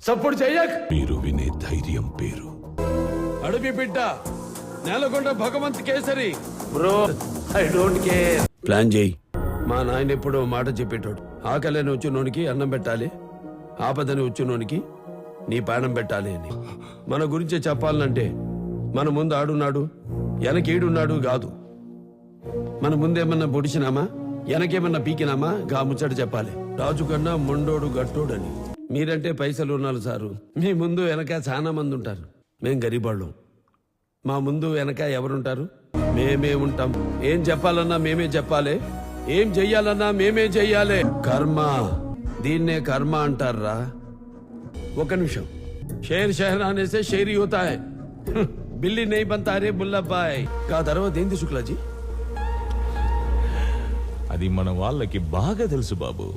Support చెయ్యక్. మీరు వినే ధైర్యం పేరు అడవి బిడ్డ Nelakonda Bhagavanth Kesari. Bro I don't care. Plan చేయి. మా నాయన ఎప్పుడో మాట చెప్పేటోడు, ఆకలిని వచ్చినోనికి అన్నం పెట్టాలి, ఆపదని వచ్చినోనికి నీ ప్రాణం పెట్టాలి అని. మన గురించి చెప్పాలంటే మన ముందు ఆడున్నాడు వెనకీడున్నాడు కాదు. మన ముందేమన్నా పొడిచినామా వెనకేమన్నా పీకినామా గా ముచ్చట చెప్పాలి. రాజు కన్నా మొండోడు గట్టోడని. మీరంటే పైసలు ఉన్నారు సారు, మీ ముందు వెనక చాలా మంది ఉంటారు. మేం గరీబాళ్ళం, మా ముందు వెనక ఎవరుంటారు? మేమే ఉంటాం. ఏం చెప్పాలన్నా మేమే చెప్పాలి, ఏం చెయ్యాలన్నా మేమే చెయ్యాలి. కర్మ, దీన్నే కర్మ అంటారా. ఒక నిమిషం. షేర్ షహరానేసే షేరీ హోతా హై, బిల్లి నై బంతా రే బుల్లబ్బాయ్. కా తర్వాత ఏంది శుక్లాజీ? అది మన వాళ్ళకి బాగా తెలుసు బాబు.